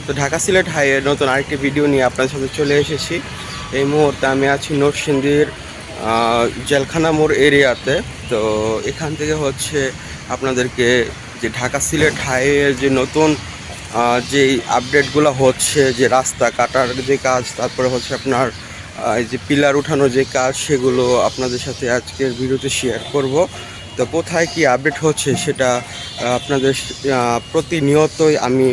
তো ঢাকা সিলেট হাইওয়ের নতুন আরেকটি ভিডিও নিয়ে আপনার সাথে চলে এসেছি। এই মুহূর্তে আমি আছি নরসিংদীর জেলখানা মোড় এরিয়াতে। তো এখান থেকে হচ্ছে আপনাদেরকে যে ঢাকা সিলেট হাইওয়ের যে নতুন যেই আপডেটগুলো হচ্ছে, যে রাস্তা কাটার যে কাজ, তারপরে হচ্ছে আপনার এই যে পিলার উঠানোর যে কাজ, সেগুলো আপনাদের সাথে আজকের ভিডিওতে শেয়ার করব। তো কোথায় কি আপডেট হচ্ছে সেটা আপনাদের প্রতিনিয়তই আমি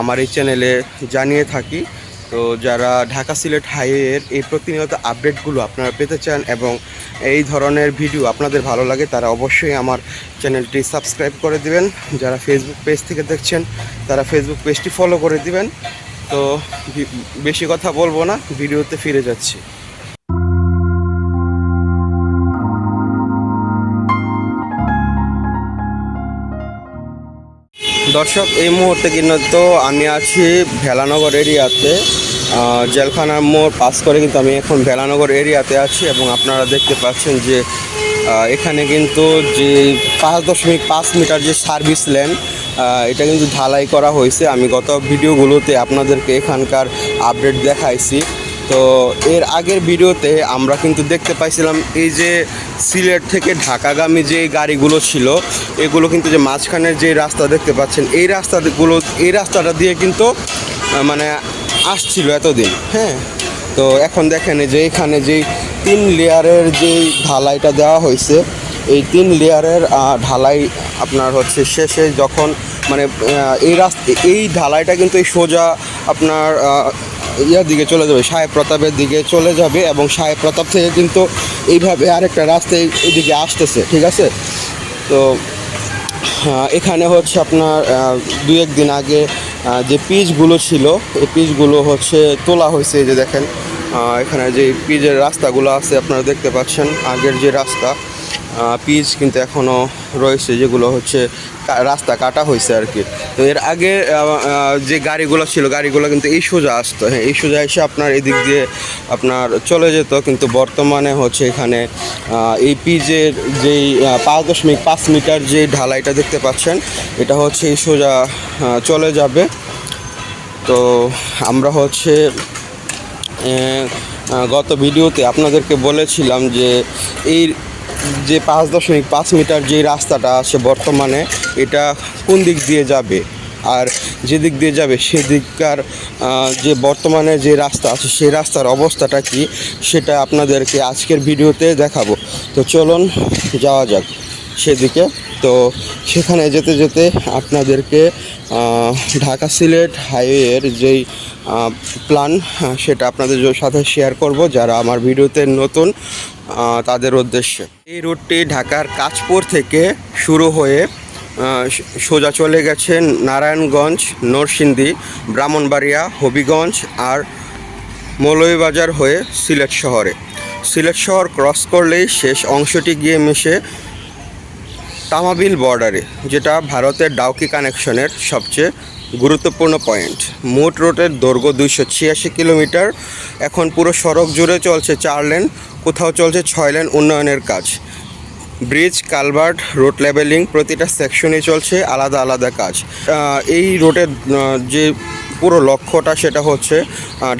আমার এই চ্যানেলে জানিয়ে থাকি। তো যারা ঢাকা সিলেট হাইওয়ের এই প্রতিনিয়ত আপডেটগুলো আপনারা পেতে চান এবং এই ধরনের ভিডিও আপনাদের ভালো লাগে, তারা অবশ্যই আমার চ্যানেলটি সাবস্ক্রাইব করে দিবেন। যারা ফেসবুক পেজ থেকে দেখছেন তারা ফেসবুক পেজটি ফলো করে দিবেন। তো বেশি কথা বলবো না, ভিডিওতে ফিরে যাচ্ছি। দর্শক, এই মুহূর্তে কিন্তু আমি আছি ভেলানগর এরিয়াতে। জেলখানার মোড় পাস করে কিন্তু আমি এখন ভেলানগর এরিয়াতে আছি এবং আপনারা দেখতে পাচ্ছেন যে এখানে কিন্তু যে 5.5 মিটার যে সার্ভিস লেন, এটা কিন্তু ঢালাই করা হয়েছে। আমি গত ভিডিওগুলোতে আপনাদেরকে এখানকার আপডেট দেখাইছি। তো এর আগের ভিডিওতে আমরা কিন্তু দেখতে পাইছিলাম এই যে সিলেট থেকে ঢাকাগামী যে গাড়িগুলো ছিল, এগুলো কিন্তু যে মাঝখানের যে রাস্তা দেখতে পাচ্ছেন, এই রাস্তাটা দিয়ে কিন্তু মানে আসছিল এতদিন। হ্যাঁ, তো এখন দেখেন যে এখানে যেই 3 লেয়ারের যেই ঢালাইটা দেওয়া হয়েছে, এই 3 লেয়ারের ঢালাই আপনার হচ্ছে শেষে যখন মানে এই ঢালাইটা কিন্তু এই সোজা আপনার ইয়ার দিকে চলে যাবে, সাহেব প্রতাপের দিকে চলে যাবে এবং সাহেব প্রতাপ থেকে কিন্তু এইভাবে আরেকটা রাস্তা এইদিকে আসতেছে। ঠিক আছে, তো এখানে হচ্ছে আপনার 2-1 দিন আগে যে পিচগুলো ছিল, এই পিচগুলো হচ্ছে তোলা হয়েছে। এই যে দেখেন এখানে যে পিচের রাস্তাগুলো আছে আপনারা দেখতে পাচ্ছেন, আগের যে রাস্তা পিচ কিন্তু এখনও রয়েছে, যেগুলো হচ্ছে রাস্তা কাটা হয়েছে আর কি। তো এর আগে যে গাড়িগুলো ছিল, গাড়িগুলো কিন্তু এই সোজা আসতো। হ্যাঁ, এই সোজা এসে আপনার এদিক দিয়ে আপনার চলে যেত, কিন্তু বর্তমানে হচ্ছে এখানে এই পিচের যেই 5.5 মিটার যে ঢালাইটা দেখতে পাচ্ছেন, এটা হচ্ছে এই সোজা চলে যাবে। তো আমরা হচ্ছে গত ভিডিওতে আপনাদেরকে বলেছিলাম যে এই যে 5.5 মিটার যে রাস্তাটা আছে বর্তমানে, এটা কোন দিক দিয়ে যাবে আর যে দিক দিয়ে যাবে সেদিককার যে বর্তমানে যে রাস্তা আছে সেই রাস্তার অবস্থাটা কি, সেটা আপনাদেরকে আজকের ভিডিওতে দেখাবো। তো চলুন যাওয়া যাক সেদিকে। তো সেখানে যেতে যেতে আপনাদেরকে ঢাকা সিলেট হাইওয়ের যেই প্ল্যান সেটা আপনাদের সাথে শেয়ার করব, যারা আমার ভিডিওতে নতুন তাদের উদ্দেশ্যে। এই রুটটি ঢাকার কাঁচপুর থেকে শুরু হয়ে সোজা চলে গেছে নারায়ণগঞ্জ, নরসিংদী, ব্রাহ্মণবাড়িয়া, হবিগঞ্জ আর মৌলভীবাজার হয়ে সিলেট শহরে। সিলেট শহর ক্রস করলেই শেষ অংশটি গিয়ে মিশে তামাবিল বর্ডারে, যেটা ভারতের ডাউকি কানেকশনের সবচেয়ে গুরুত্বপূর্ণ পয়েন্ট। মোট রুটের দৈর্ঘ্য 286 কিলোমিটার। এখন পুরো সড়ক জুড়ে চলছে 4 লেন, কোথাও চলছে 6 লেন উন্নয়নের কাজ। ব্রিজ, কালভার্ট, রোড লেভেলিং, প্রতিটা সেকশনে চলছে আলাদা আলাদা কাজ। এই রোডের যে পুরো লক্ষ্যটা সেটা হচ্ছে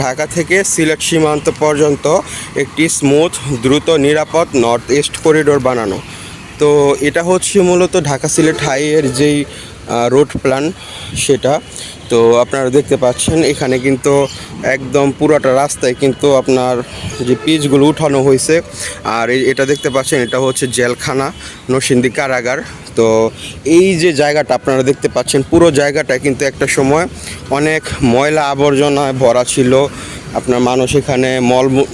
ঢাকা থেকে সিলেট সীমান্ত পর্যন্ত একটি স্মুথ, দ্রুত, নিরাপদ নর্থ ইস্ট করিডোর বানানো। তো এটা হচ্ছে মূলত ঢাকা সিলেট হাইওয়ের যেই রোড প্ল্যান সেটা। তো আপনারা দেখতে পাচ্ছেন এখানে কিন্তু একদম পুরোটা রাস্তায় কিন্তু আপনার যে পিচগুলো উঠানো হয়েছে। আর এটা দেখতে পাচ্ছেন, এটা হচ্ছে জেলখানা, নরসিংদী কারাগার। তো এই যে জায়গাটা আপনারা দেখতে পাচ্ছেন, পুরো জায়গাটা কিন্তু একটা সময় অনেক ময়লা আবর্জনায় ভরা ছিল। আপনার মানুষ এখানে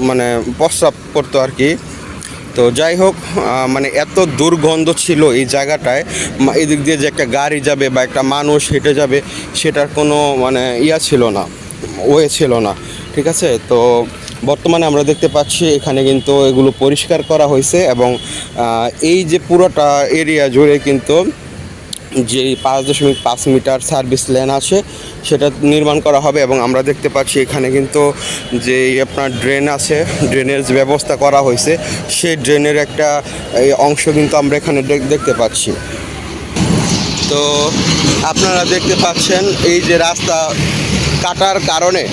মানে প্রস্রাব করতো আর কি। তো যাই হোক, মানে এত দুর্গন্ধ ছিল এই জায়গাটায়, এদিক দিয়ে যে একটা গাড়ি যাবে বা একটা মানুষ হেঁটে যাবে সেটার কোনো মানে ছিল না, ওয়ে ছিল না। ঠিক আছে, তো বর্তমানে আমরা দেখতে পাচ্ছি এখানে কিন্তু এগুলো পরিষ্কার করা হয়েছে এবং এই যে পুরোটা এরিয়া জুড়ে কিন্তু যে 5.5 মিটার সার্ভিস লেন আছে সেটা নির্মাণ করা হবে। এবং আমরা দেখতে পাচ্ছি এখানে কিন্তু যে আপনার ড্রেন আছে, ড্রেনের যে ব্যবস্থা করা হয়েছে, সেই ড্রেনের একটা অংশ কিন্তু আমরা এখানে দেখতে পাচ্ছি। তো আপনারা দেখতে পাচ্ছেন এই যে রাস্তা কাটার কারণে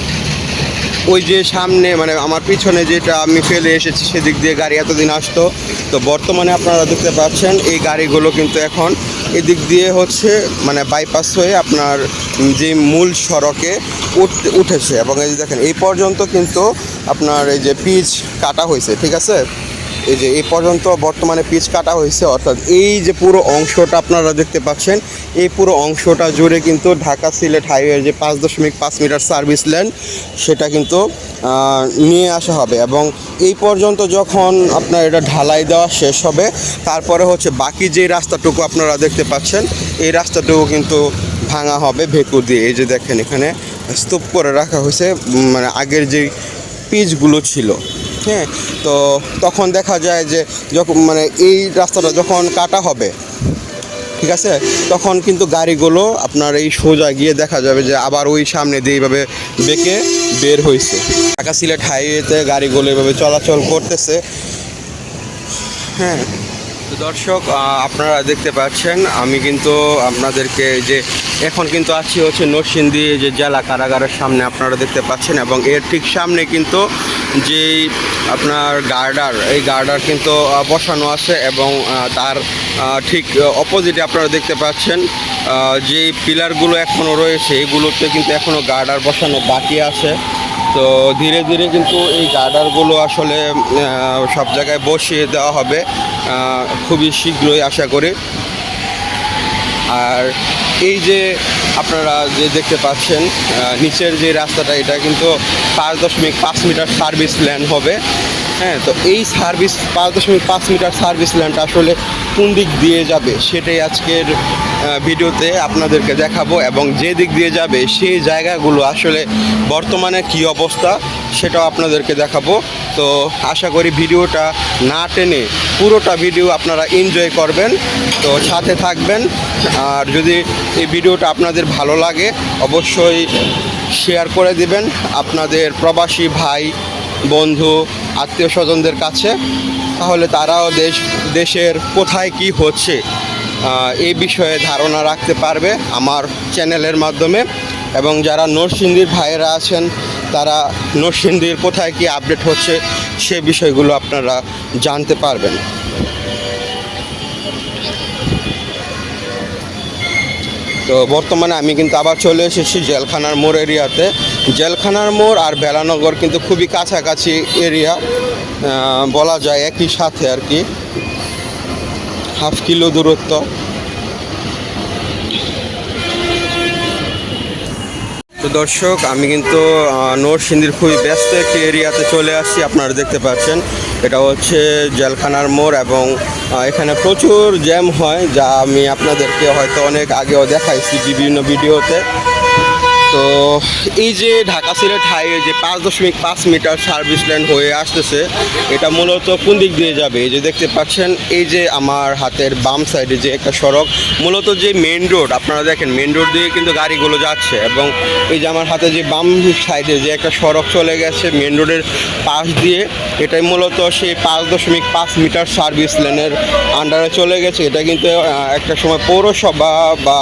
ওই যে সামনে মানে আমার পিছনে যেটা আমি ফেলে এসেছি সেদিক দিয়ে গাড়ি এতদিন আসতো, তো বর্তমানে আপনারা দেখতে পাচ্ছেন এই গাড়িগুলো কিন্তু এখন এদিক দিয়ে হচ্ছে মানে বাইপাস হয়ে আপনার যে মূল সড়কে উঠেছে। এবং এই যে দেখেন এই পর্যন্ত কিন্তু আপনার এই যে পিচ কাটা হয়েছে, ঠিক আছে, এই যে এই পর্যন্ত বর্তমানে পিচ কাটা হয়েছে, অর্থাৎ এই যে পুরো অংশটা আপনারা দেখতে পাচ্ছেন এই পুরো অংশটা জুড়ে কিন্তু ঢাকা সিলেট হাইওয়ের যে 5.5 মিটার সার্ভিস লেন সেটা কিন্তু নিয়ে আসা হবে। এবং এই পর্যন্ত যখন আপনার এটা ঢালাই দেওয়া শেষ হবে তারপরে হচ্ছে বাকি যে রাস্তাটুকু আপনারা দেখতে পাচ্ছেন এই রাস্তাটুকু কিন্তু ভাঙা হবে ভেঁকু দিয়ে। এই যে দেখেন এখানে স্তূপ করে রাখা হয়েছে মানে আগের যে পিচগুলো ছিল। হ্যাঁ, তো তখন দেখা যায় যে যখন মানে এই রাস্তাটা যখন কাটা হবে, ঠিক আছে, তখন কিন্তু গাড়িগুলো আপনার এই সোজা গিয়ে দেখা যাবে যে আবার ওই সামনে দিয়ে এইভাবে বেঁকে বের হয়েছে। ঢাকা সিলেট হাইওয়েতে গাড়িগুলো এভাবে চলাচল করতেছে। হ্যাঁ, তো দর্শক আপনারা দেখতে পাচ্ছেন আমি কিন্তু আপনাদেরকে যে এখন কিন্তু আছি হচ্ছে নরসিংদী যে জেলা কারাগারের সামনে আপনারা দেখতে পাচ্ছেন, এবং এর ঠিক সামনে কিন্তু যেই আপনার গার্ডার এই গার্ডার কিন্তু বসানো আছে, এবং তার ঠিক অপোজিটে আপনারা দেখতে পাচ্ছেন যেই পিলারগুলো এখনও রয়েছে এগুলোতে কিন্তু এখনও গার্ডার বসানো বাকি আছে। তো ধীরে ধীরে কিন্তু এই গার্ডারগুলো আসলে সব জায়গায় বসিয়ে দেওয়া হবে খুবই শীঘ্রই আশা করি। আর এই যে আপনারা যে দেখতে পাচ্ছেন নিচের যে রাস্তাটা এটা কিন্তু 5.5 মিটার সার্ভিস লেন হবে। হ্যাঁ, তো এই 5.5 মিটার সার্ভিস লেনটা আসলে কোন দিক দিয়ে যাবে সেটাই আজকের ভিডিওতে আপনাদেরকে দেখাবো, এবং যে দিক দিয়ে যাবে সেই জায়গাগুলো আসলে বর্তমানে কি অবস্থা সেটাও আপনাদেরকে দেখাবো। তো আশা করি ভিডিওটা না টেনে পুরোটা ভিডিও আপনারা এনজয় করবেন, তো সাথে থাকবেন। আর যদি এই ভিডিওটা আপনাদের ভালো লাগে অবশ্যই শেয়ার করে দিবেন আপনাদের প্রবাসী ভাই বন্ধু আত্মীয় স্বজনদের কাছে, তাহলে তারাও দেশের কোথায় কি হচ্ছে এই বিষয়ে ধারণা রাখতে পারবে আমার চ্যানেলের মাধ্যমে। এবং যারা নরসিংদীর ভাইয়েরা আছেন তারা নরসিংদীর কোথায় কি আপডেট হচ্ছে সে বিষয়গুলো আপনারা জানতে পারবেন। তো বর্তমানে আমি কিন্তু আবার চলে এসেছি জেলখানার মোড় এরিয়াতে। জেলখানার মোড় আর বেলানগর কিন্তু খুবই কাছাকাছি এরিয়া, বলা যায় একই সাথে আর কি, হাফ কিলো দূরত্ব। তো দর্শক আমি কিন্তু নরসিংদীর খুবই ব্যস্ত একটি এরিয়াতে চলে আসছি। আপনারা দেখতে পাচ্ছেন এটা হচ্ছে জেলখানার মোড়, এবং এখানে প্রচুর জ্যাম হয় যা আমি আপনাদেরকে হয়তো অনেক আগেও দেখাইছি বিভিন্ন ভিডিওতে। তো এই যে ঢাকা সিলেট হাইওয়ে যে 5.5 মিটার সার্ভিস লেন হয়ে আসতেছে এটা মূলত কোন দিক দিয়ে যাবে, এই যে দেখতে পাচ্ছেন এই যে আমার হাতের বাম সাইডে যে একটা সড়ক, মূলত যে মেন রোড আপনারা দেখেন মেন রোড দিয়ে কিন্তু গাড়িগুলো যাচ্ছে, এবং এই যে আমার হাতে যে বাম সাইডে যে একটা সড়ক চলে গেছে মেন রোডের পাশ দিয়ে, এটাই মূলত সেই 5.5 মিটার সার্ভিস লেনের আন্ডারে চলে গেছে। এটা কিন্তু একটা সময় পৌরসভা বা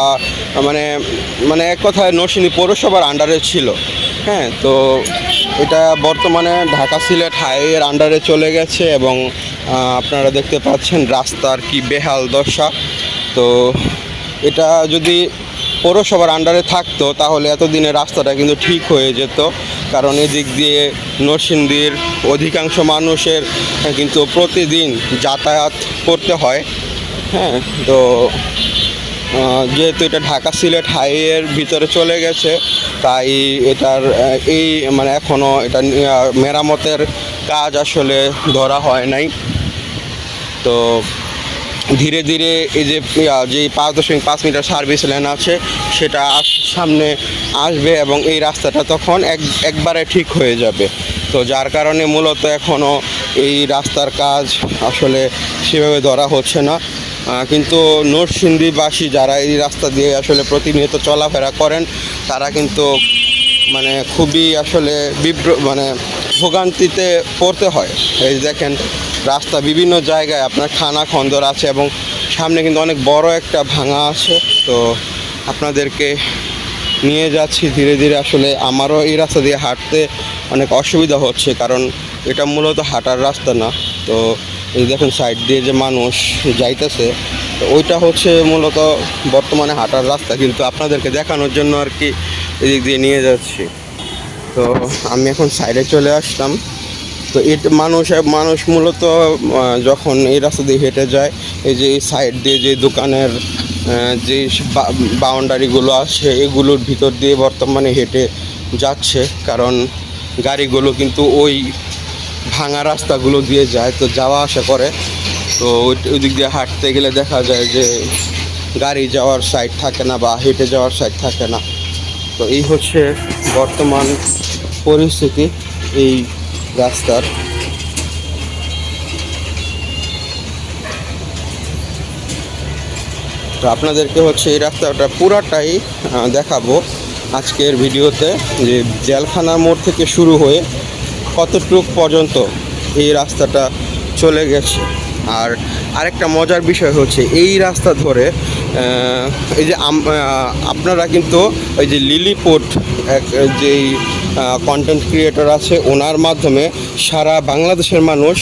মানে এক কথায় নরসিংদী পৌরসভার আন্ডারে ছিল। হ্যাঁ, তো এটা বর্তমানে ঢাকা সিলেট হাইওয়ের আন্ডারে চলে গেছে, এবং আপনারা দেখতে পাচ্ছেন রাস্তার কি বেহাল দশা। তো এটা যদি পৌরসভার আন্ডারে থাকতো তাহলে এতদিনে রাস্তাটা কিন্তু ঠিক হয়ে যেত, কারণ এদিক দিয়ে নরসিংদীর অধিকাংশ মানুষের কিন্তু প্রতিদিন যাতায়াত করতে হয়। হ্যাঁ, তো যেহেতু এটা ঢাকা সিলেট হাইওয়ের ভিতরে চলে গেছে তাই এটার এই মানে এখনও এটা মেরামতের কাজ আসলে ধরা হয় নাই। তো ধীরে ধীরে এই যে 5.5 মিটার সার্ভিস লেন আছে সেটা সামনে আসবে, এবং এই রাস্তাটা তখন একবারে ঠিক হয়ে যাবে। তো যার কারণে মূলত এখনও এই রাস্তার কাজ আসলে সেভাবে ধরা হচ্ছে না। কিন্তু নরসিংদীবাসী যারা এই রাস্তা দিয়ে আসলে প্রতিনিয়ত চলাফেরা করেন তারা কিন্তু মানে খুবই আসলে ভোগান্তিতে পড়তে হয়। এই দেখেন রাস্তা বিভিন্ন জায়গায় আপনার খানা খন্দর আছে, এবং সামনে কিন্তু অনেক বড় একটা ভাঙা আছে। তো আপনাদেরকে নিয়ে যাচ্ছি ধীরে ধীরে। আসলে আমারও এই রাস্তা দিয়ে হাঁটতে অনেক অসুবিধা হচ্ছে, কারণ এটা মূলত হাঁটার রাস্তা না। তো এই দেখুন সাইড দিয়ে যে মানুষ যাইতেছে, তো ওইটা হচ্ছে মূলত বর্তমানে হাঁটার রাস্তা, কিন্তু আপনাদেরকে দেখানোর জন্য আর কি এদিক দিয়ে নিয়ে যাচ্ছি। তো আমি এখন সাইডে চলে আসলাম। তো এটা মানুষ মূলত যখন এই রাস্তা দিয়ে হেঁটে যায়, এই যে এই সাইড দিয়ে যে দোকানের যে বাউন্ডারিগুলো আছে এগুলোর ভিতর দিয়ে বর্তমানে হেঁটে যাচ্ছে, কারণ গাড়িগুলো কিন্তু ওই ভাঙা রাস্তাগুলো দিয়ে যায়, তো যাওয়া আসা করে। তো ওই দিক দিয়ে হাঁটতে গেলে দেখা যায় যে গাড়ি যাওয়ার সাইড থাকে না বা হেঁটে যাওয়ার সাইড থাকে না। তো এই হচ্ছে বর্তমান পরিস্থিতি এই রাস্তার। তো আপনাদেরকে হচ্ছে এই রাস্তাটা পুরাটাই দেখাবো আজকের ভিডিওতে, যে জেলখানার মোড় থেকে শুরু হয়ে কতটুক পর্যন্ত এই রাস্তাটা চলে গেছে। আর আরেকটা মজার বিষয় হচ্ছে এই রাস্তা ধরে এই যে আপনারা কিন্তু ওই যে লিলিপুট এক যেই কন্টেন্ট ক্রিয়েটর আছে ওনার মাধ্যমে সারা বাংলাদেশের মানুষ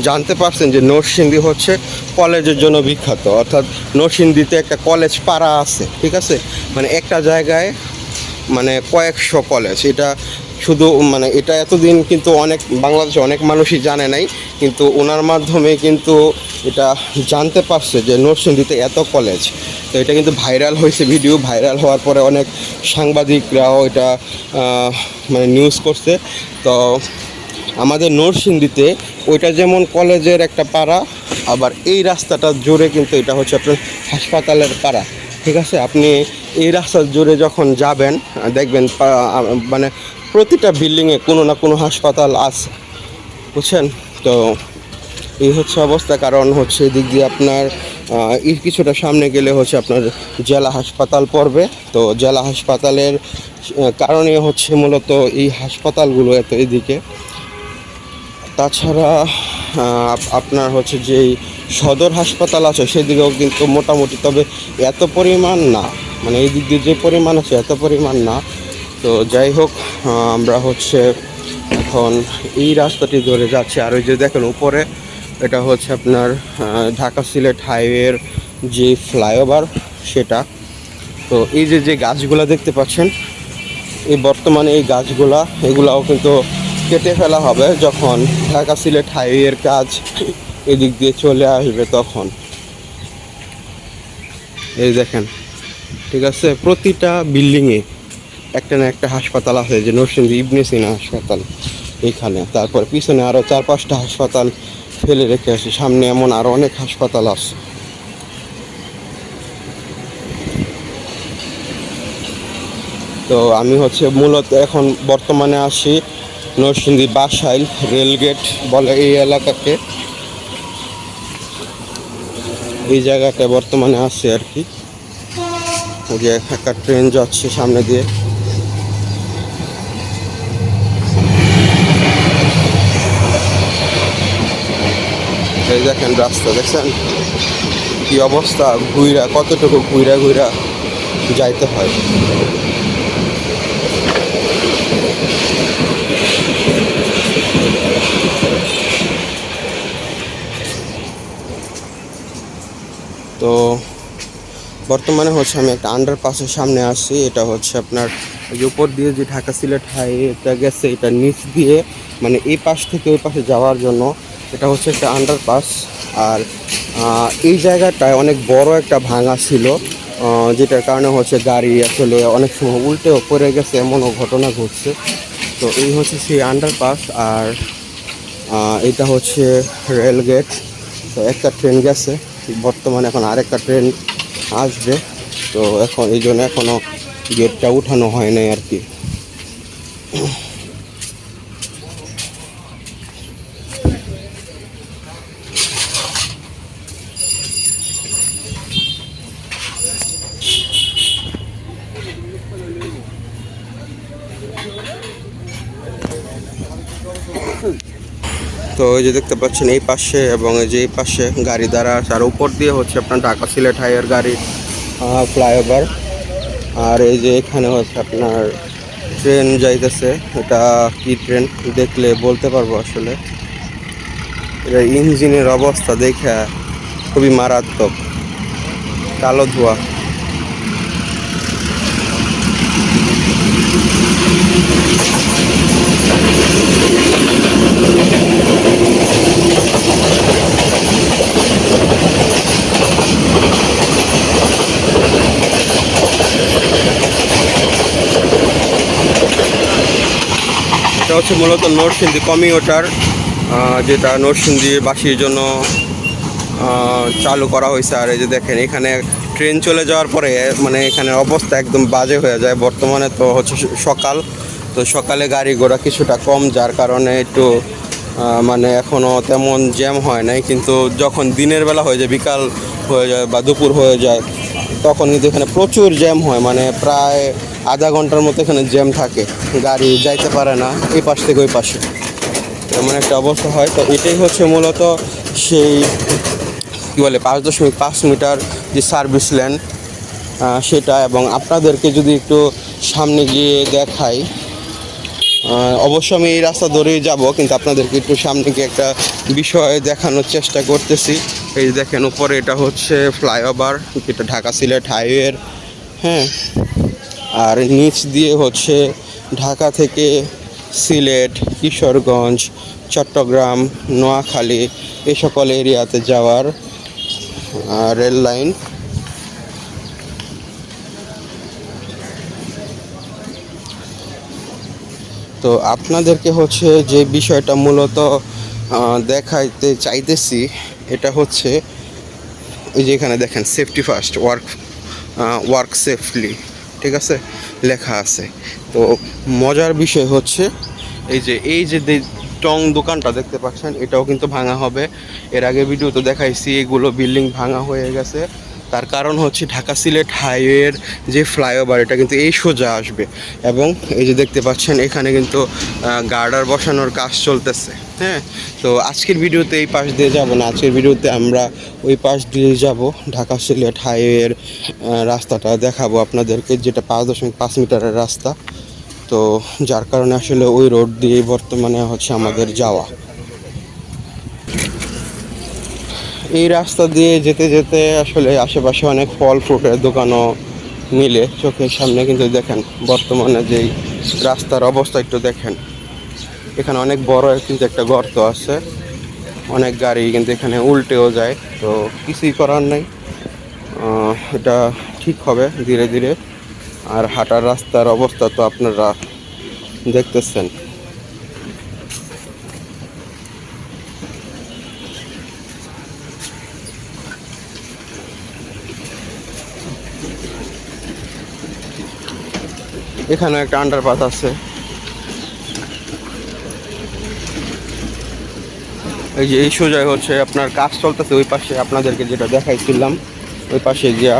জানতে পারছেন যে নরসিংদী হচ্ছে কলেজের জন্য বিখ্যাত। অর্থাৎ নরসিংদীতে একটা কলেজ পাড়া আছে, ঠিক আছে, মানে একটা জায়গায় মানে কয়েকশো কলেজ। এটা শুধু মানে এটা এতদিন কিন্তু অনেক বাংলাদেশে অনেক মানুষই জানে নাই, কিন্তু ওনার মাধ্যমে কিন্তু এটা জানতে পারছে যে নরসিংদীতে এত কলেজ। তো এটা কিন্তু ভাইরাল হয়েছে, ভিডিও ভাইরাল হওয়ার পরে অনেক সাংবাদিকরাও এটা মানে নিউজ করছে। তো আমাদের নরসিংদীতে ওইটা যেমন কলেজের একটা পাড়া, আবার এই রাস্তাটা জুড়ে কিন্তু এটা হচ্ছে আপনার হাসপাতালের পাড়া, ঠিক আছে। আপনি এই রাস্তার জুড়ে যখন যাবেন দেখবেন মানে প্রতিটা বিল্ডিংয়ে কোনো না কোনো হাসপাতাল আছে, বুঝছেন। তো এই হচ্ছে অবস্থা, কারণ হচ্ছে এদিক দিয়ে আপনার কিছুটা সামনে গেলে হচ্ছে আপনার জেলা হাসপাতাল পড়বে। তো জেলা হাসপাতালের কারণে হচ্ছে মূলত এই হাসপাতালগুলো এত এদিকে। তাছাড়া আপনার হচ্ছে যেই সদর হাসপাতাল আছে সেদিকেও কিন্তু মোটামুটি, তবে এত পরিমাণ না, মানে এই দিক দিয়ে যে পরিমাণ আছে এত পরিমাণ না। তো যাই হোক, আমরা হচ্ছে এখন এই রাস্তাটি ধরে যাচ্ছি। আর ওই যে দেখেন উপরে এটা হচ্ছে আপনার ঢাকা সিলেট হাইওয়ের যে ফ্লাইওভার সেটা। তো এই যে গাছগুলা দেখতে পাচ্ছেন, এই বর্তমানে এই গাছগুলা এগুলাও কিন্তু কেটে ফেলা হবে যখন ঢাকা সিলেট হাইওয়ের কাজ এদিক দিয়ে চলে আসবে তখন। এই দেখেন, ঠিক আছে, প্রতিটা বিল্ডিংয়ে একটা না একটা হাসপাতাল আছে, যে নরসিংদী ইবনে সিনা হাসপাতাল এইখানে, তারপর পিছনে আরও 4-5টা হাসপাতাল ফেলে রেখে আসে, সামনে এমন আরও অনেক হাসপাতাল আছে। তো আমি হচ্ছে মূলত এখন বর্তমানে আসি নরসিংদী বাসাইল রেলগেট বলে এই এলাকাকে, এই জায়গাটায় বর্তমানে আছে আর কি। যে একটা ট্রেন যাচ্ছে সামনে দিয়ে। এই দেখেন রাস্তা দেখছেন কি অবস্থা, ঘুইরা কতটুকু ঘুইরা যাইতে হয়। তো বর্তমানে হচ্ছে আমি একটা আন্ডারপাসের সামনে আসছি। এটা হচ্ছে আপনার উপর দিয়ে যে ঢাকা সিলেট হাইওয়েটা গেছে, এটা নিচ দিয়ে মানে এই পাশ থেকে ওই পাশে যাওয়ার জন্য এটা হচ্ছে একটা আন্ডারপাস। আর এই জায়গাটায় অনেক বড় একটা ভাঙা ছিল, যেটার কারণে হচ্ছে গাড়ি আসলে অনেক সময় উল্টেও পড়ে গেছে, এমনও ঘটনা ঘটছে। তো এই হচ্ছে সেই আন্ডারপাস। আর এটা হচ্ছে রেলগেট। তো একটা ট্রেন গেছে, বর্তমানে এখন আরেকটা ট্রেন আসবে। তো এখন এই জন্য এখনও গেটটা উঠানো হয় নাই আর কি। তো এই যে দেখতে পাচ্ছেন এই পাশে এবং এই যে এই পাশে গাড়ি দ্বারা, আর উপর দিয়ে হচ্ছে আপনার ঢাকা সিলেট হাইওয়ের গাড়ি ফ্লাইওভার। আর এই যে এখানে হচ্ছে আপনার ট্রেন যাইতেছে, এটা কি ট্রেন দেখলে বলতে পারবো আসলে। এটা ইঞ্জিনের অবস্থা দেখে খুবই মারাত্মক, কালো ধোঁয়া। এটা হচ্ছে মূলত নরসিংদী কমিউটার, যেটা নরসিংদীবাসীর জন্য চালু করা হয়েছে। আর এই যে দেখেন এখানে ট্রেন চলে যাওয়ার পরে মানে এখানে অবস্থা একদম বাজে হয়ে যায়। বর্তমানে তো হচ্ছে সকাল, তো সকালে গাড়ি ঘোড়া কিছুটা কম, যার কারণে একটু মানে এখনও তেমন জ্যাম হয় নাই। কিন্তু যখন দিনের বেলা হয়ে যায়, বিকাল হয়ে যায় বা দুপুর হয়ে যায়, তখন কিন্তু এখানে প্রচুর জ্যাম হয়, মানে প্রায় আধা ঘন্টার মতো এখানে জ্যাম থাকে, গাড়ি যাইতে পারে না এই পাশ থেকে ওই পাশে, এমন একটা অবস্থা হয়। তো এটাই হচ্ছে মূলত সেই কী বলে 5.5 মিটার যে সার্ভিস লেন সেটা। এবং আপনাদেরকে যদি একটু সামনে গিয়ে দেখাই, অবশ্য আমি এই রাস্তা ধরেই যাব, কিন্তু আপনাদেরকে একটু সামনে গিয়ে একটা বিষয় দেখানোর চেষ্টা করতেছি। এই দেখেন উপরে এটা হচ্ছে ফ্লাইওভার, যেটা ঢাকা সিলেট হাইওয়ের, হ্যাঁ। আর নিচ দিয়ে হচ্ছে ঢাকা থেকে সিলেট, কিশোরগঞ্জ, চট্টগ্রাম, নোয়াখালী এই সকল এরিয়াতে যাওয়ার রেল লাইন। তো আপনাদেরকে হচ্ছে যে বিষয়টা মূলত দেখাইতে চাইতেছি, এটা হচ্ছে এই যে এখানে দেখেন সেফটি ফার্স্ট, ওয়ার্ক সেফলি, ঠিক আছে, লেখা আছে। তো মজার বিষয় হচ্ছে এই যে টং দোকানটা দেখতে পাচ্ছেন, এটাও কিন্তু ভাঙা হবে। এর আগে ভিডিওতে দেখাইছি এগুলো বিল্ডিং ভাঙা হয়ে গেছে। তার কারণ হচ্ছে ঢাকা সিলেট হাইওয়ের যে ফ্লাইওভার, এটা কিন্তু এই সোজা আসবে। এবং এই যে দেখতে পাচ্ছেন এখানে কিন্তু গার্ডার বসানোর কাজ চলতেছে, হ্যাঁ। তো আজকের ভিডিওতে এই পাশ দিয়ে যাব না, আজকের ভিডিওতে আমরা ওই পাশ দিয়ে যাব, ঢাকা সিলেট হাইওয়ের রাস্তাটা দেখাবো আপনাদেরকে, যেটা 5.5 মিটারের রাস্তা। তো যার কারণে আসলে ওই রোড দিয়ে বর্তমানে হচ্ছে আমাদের যাওয়া। এই রাস্তা দিয়ে যেতে যেতে আসলে আশেপাশে অনেক ফল ফ্রুটের দোকানও মিলে চোখের সামনে। কিন্তু দেখেন বর্তমানে যেই রাস্তার অবস্থা একটু দেখেন, এখানে অনেক বড় কিন্তু একটা গর্ত আছে, অনেক গাড়ি কিন্তু এখানে উল্টেও যায়। তো কিছুই করার নাই, এটা ঠিক হবে ধীরে ধীরে। আর হাঁটার রাস্তার অবস্থা তো আপনারা দেখতেছেন। এখানে একটা আন্ডারপাস আছে, এই যে এই সোজায় হচ্ছে আপনার কাজ চলতেছে ওই পাশে, আপনাদেরকে যেটা দেখাইছিলাম ওই পাশে গিয়া।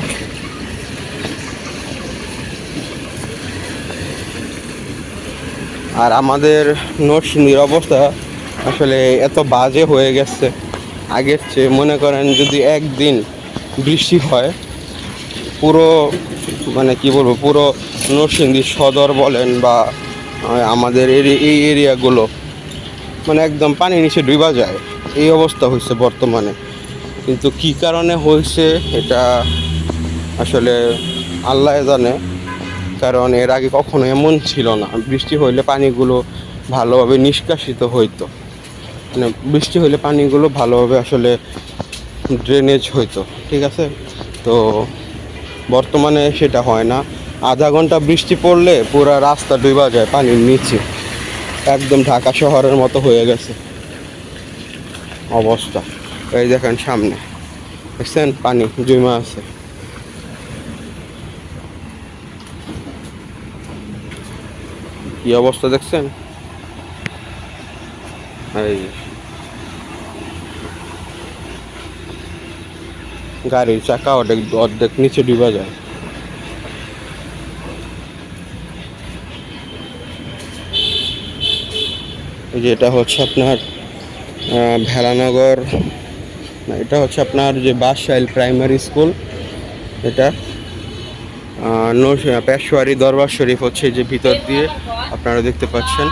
আর আমাদের নরসিংদীর অবস্থা আসলে এত বাজে হয়ে গেছে আগের চেয়ে। মনে করেন যদি একদিন বৃষ্টি হয়, পুরো মানে কি বলবো, পুরো নরসিংদী সদর বলেন বা আমাদের এই এরিয়াগুলো মানে একদম পানির নিচে ডুবা যায়, এই অবস্থা হয়েছে বর্তমানে। কিন্তু কি কারণে হয়েছে এটা আসলে আল্লাহ জানে, কারণ এর আগে কখনো এমন ছিল না। বৃষ্টি হইলে পানিগুলো ভালোভাবে নিষ্কাশিত হইতো, মানে বৃষ্টি হইলে পানিগুলো ভালোভাবে আসলে ড্রেনেজ হইতো, ঠিক আছে। তো বর্তমানে সেটা হয় না। আধা ঘন্টা বৃষ্টি পড়লে পুরো রাস্তা ডুবা যায় পানির নিচে, একদম ঢাকা শহরের মতো হয়ে গেছে অবস্থা। এই দেখেন সামনে দেখছেন পানি জমা আছে। কি অবস্থা দেখছেন, এই গাড়ির চাকা অর্ধেক অর্ধেক নিচে ডুবা যায়। এই যে এটা হচ্ছে আপনার ভেলানগর, না এটা হচ্ছে আপনার যে বাদশাইল প্রাইমারি স্কুল, এটা পেশোয়ারি দরবার শরীফ হচ্ছে যে ভিতর দিয়ে আপনারা দেখতে পাচ্ছেন।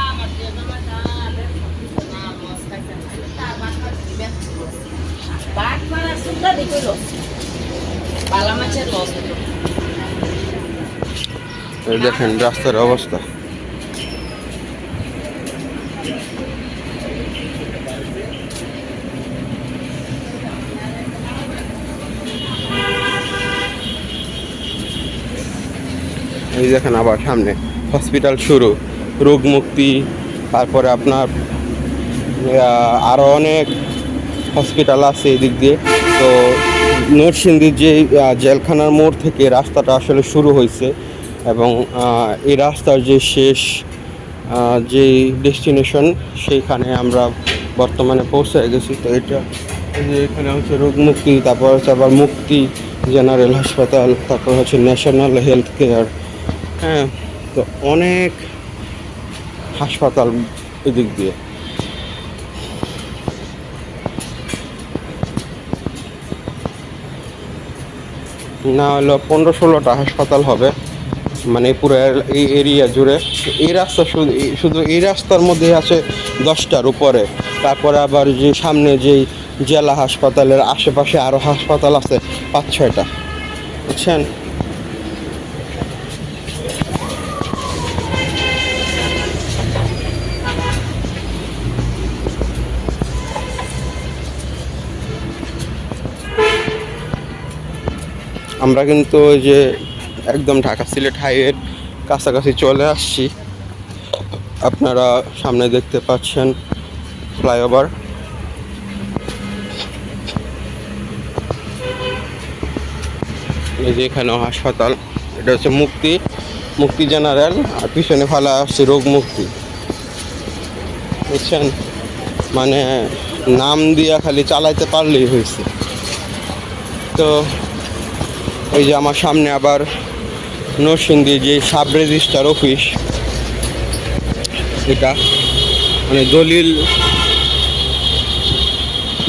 দেখেন রাস্তার অবস্থা। এই দেখেন আবার সামনে হসপিটাল শুরু, রোগ মুক্তি, তারপরে আপনার আরও অনেক হসপিটাল আছে এদিক দিয়ে। তো নরসিংদীর যে জেলখানার মোড় থেকে রাস্তাটা আসলে শুরু হয়েছে এবং এই রাস্তার যে শেষ যেই ডেস্টিনেশন সেইখানে আমরা বর্তমানে পৌঁছে গেছি। তো এটা যে এখানে হচ্ছে রোগ মুক্তি, তারপর হচ্ছে আবার মুক্তি জেনারেল হাসপাতাল, তারপর হচ্ছে ন্যাশনাল হেলথ কেয়ার। হ্যাঁ, তো অনেক হাসপাতাল এদিক দিয়ে। না হলো 15-16টা হাসপাতাল হবে, মানে পুরো এই এরিয়া জুড়ে। এই রাস্তা শুধু এই রাস্তার মধ্যে আছে 10টার উপরে। তারপরে আবার যে সামনে যেই জেলা হাসপাতালের আশেপাশে আরও হাসপাতাল আছে 5-6টা, বুঝছেন। আমরা কিন্তু ওই যে একদম ঢাকা সিলেট হাইওয়ের কাছাকাছি চলে আসছি। আপনারা সামনে দেখতে পাচ্ছেন ফ্লাইওভার। এই যে এখানেও হাসপাতাল, এটা হচ্ছে মুক্তি জেনারেল, আর পিছনে ফেলা আসছে রোগ মুক্তি, বুঝছেন। মানে নাম দিয়া খালি চালাইতে পারলেই হয়েছে। তো এই যে আমার সামনে আবার নরসিংদী যে সাব রেজিস্ট্রার অফিস, এটা মানে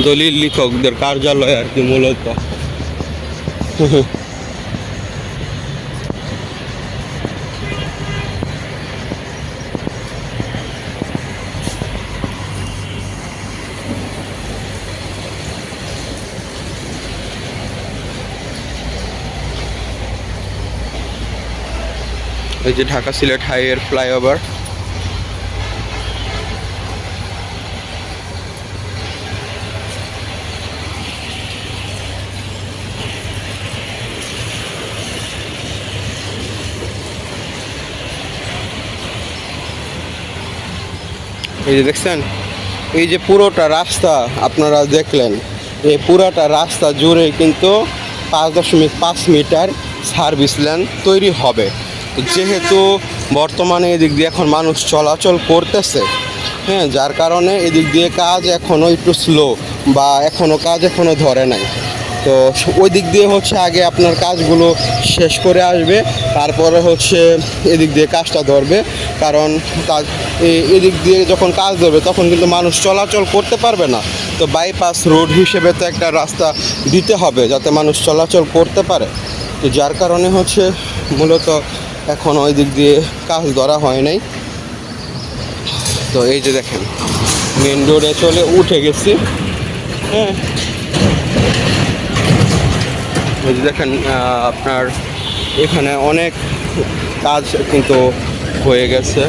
দলিল লেখকদের কার্যালয় আর কি মূলত। এই যে ঢাকা সিলেট হাইওয়ের ফ্লাইওভার। এই যে দেখছেন, এই যে পুরোটা রাস্তা আপনারা দেখলেন, এই পুরোটা রাস্তা জুড়ে কিন্তু 5.5 মিটার সার্ভিস লেন তৈরি হবে। যেহেতু বর্তমানে এদিক দিয়ে এখন মানুষ চলাচল করতেছে, হ্যাঁ, যার কারণে এদিক দিয়ে কাজ এখনও একটু স্লো, বা কাজ এখনও ধরে নাই। তো ওই দিক দিয়ে হচ্ছে আগে আপনার কাজগুলো শেষ করে আসবে, তারপরে হচ্ছে এদিক দিয়ে কাজটা ধরবে। কারণ এদিক দিয়ে যখন কাজ ধরবে তখন কিন্তু মানুষ চলাচল করতে পারবে না। তো বাইপাস রোড হিসেবে তো একটা রাস্তা দিতে হবে যাতে মানুষ চলাচল করতে পারে। তো যার কারণে হচ্ছে মূলত এখন ওই দিক দিয়ে কাজ ধরা হয় নাই। তো এই যে দেখেন মেন রোডে চলে উঠে গেছি। হ্যাঁ, এই যে দেখেন আপনার এখানে অনেক কাজ কিন্তু হয়ে গেছে।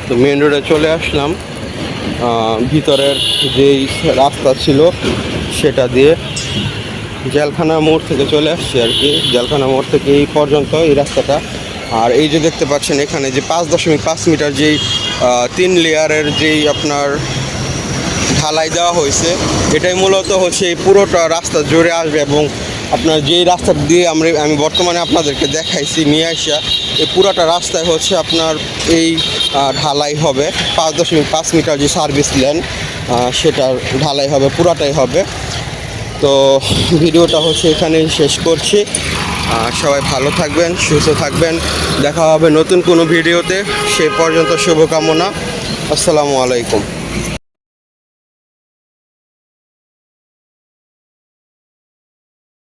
তো মেন রোডে চলে আসলাম, ভিতরের যেই রাস্তা ছিল সেটা দিয়ে জেলখানা মোড় থেকে চলে আসছি আর কি। জেলখানা মোড় থেকে এই পর্যন্ত এই রাস্তাটা। আর এই যে দেখতে পাচ্ছেন এখানে যে 5.5 মিটার যেই 3 লেয়ারের যেই আপনার ঢালাই দেওয়া হয়েছে, এটাই মূলত হচ্ছে এই পুরোটা রাস্তা জুড়ে আসবে। এবং আপনার যেই রাস্তা দিয়ে আমি বর্তমানে আপনাদেরকে দেখাইছি নিয়ে আসা, এই পুরোটা রাস্তায় হচ্ছে আপনার এই ঢালাই হবে। 5.5 মিটার যে সার্ভিস লেন সেটার ঢালাই হবে, পুরাটাই হবে। তো ভিডিওটা হচ্ছে এখানেই শেষ করছি। সবাই ভালো থাকবেন, সুস্থ থাকবেন, দেখা হবে নতুন কোনো ভিডিওতে। সে পর্যন্ত শুভকামনা। আসসালামু আলাইকুম।